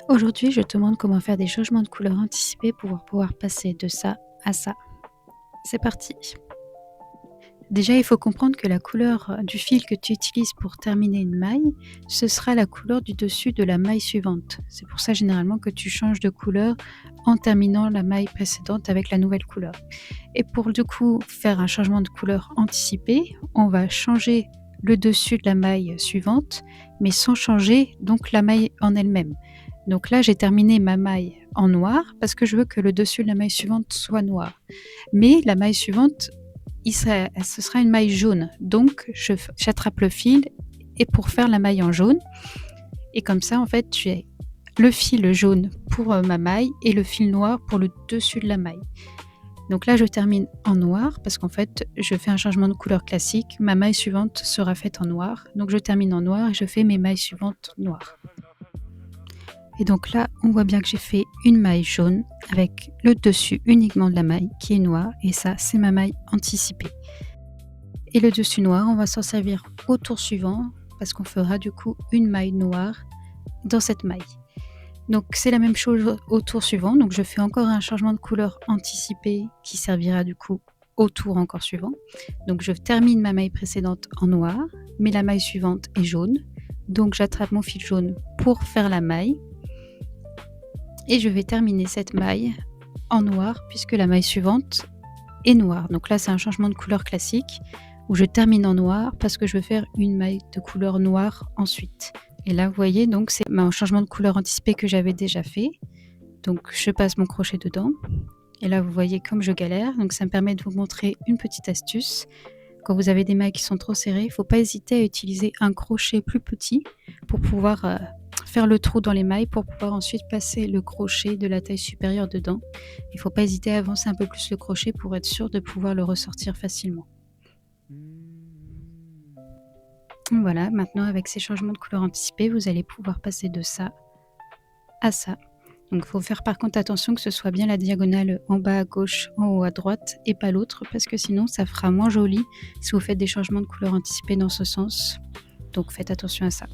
Aujourd'hui, je te montre comment faire des changements de couleur anticipés pour pouvoir passer de ça à ça. C'est parti. Déjà, il faut comprendre que la couleur du fil que tu utilises pour terminer une maille, ce sera la couleur du dessus de la maille suivante. C'est pour ça généralement que tu changes de couleur en terminant la maille précédente avec la nouvelle couleur. Et pour du coup faire un changement de couleur anticipé, on va changer le dessus de la maille suivante, mais sans changer donc la maille en elle-même. Donc là, j'ai terminé ma maille en noir parce que je veux que le dessus de la maille suivante soit noir. Mais la maille suivante, ce sera une maille jaune. Donc, j'attrape le fil et pour faire la maille en jaune. Et comme ça, en fait, tu as le fil jaune pour ma maille et le fil noir pour le dessus de la maille. Donc là, je termine en noir parce qu'en fait, je fais un changement de couleur classique. Ma maille suivante sera faite en noir. Donc je termine en noir et je fais mes mailles suivantes noires. Et donc là, on voit bien que j'ai fait une maille jaune avec le dessus uniquement de la maille qui est noire. Et ça, c'est ma maille anticipée. Et le dessus noir, on va s'en servir au tour suivant parce qu'on fera du coup une maille noire dans cette maille. Donc c'est la même chose au tour suivant. Donc je fais encore un changement de couleur anticipé qui servira du coup au tour encore suivant. Donc je termine ma maille précédente en noir, mais la maille suivante est jaune. Donc j'attrape mon fil jaune pour faire la maille. Et je vais terminer cette maille en noir puisque la maille suivante est noire. Donc là c'est un changement de couleur classique où je termine en noir parce que je veux faire une maille de couleur noire ensuite. Et là, vous voyez, donc c'est un changement de couleur anticipé que j'avais déjà fait. Donc, je passe mon crochet dedans. Et là, vous voyez comme je galère. Donc, ça me permet de vous montrer une petite astuce. Quand vous avez des mailles qui sont trop serrées, il ne faut pas hésiter à utiliser un crochet plus petit pour pouvoir faire le trou dans les mailles pour pouvoir ensuite passer le crochet de la taille supérieure dedans. Il ne faut pas hésiter à avancer un peu plus le crochet pour être sûr de pouvoir le ressortir facilement. Voilà, maintenant avec ces changements de couleur anticipés, vous allez pouvoir passer de ça à ça. Donc il faut faire par contre attention que ce soit bien la diagonale en bas à gauche, en haut à droite et pas l'autre parce que sinon ça fera moins joli si vous faites des changements de couleur anticipés dans ce sens. Donc faites attention à ça.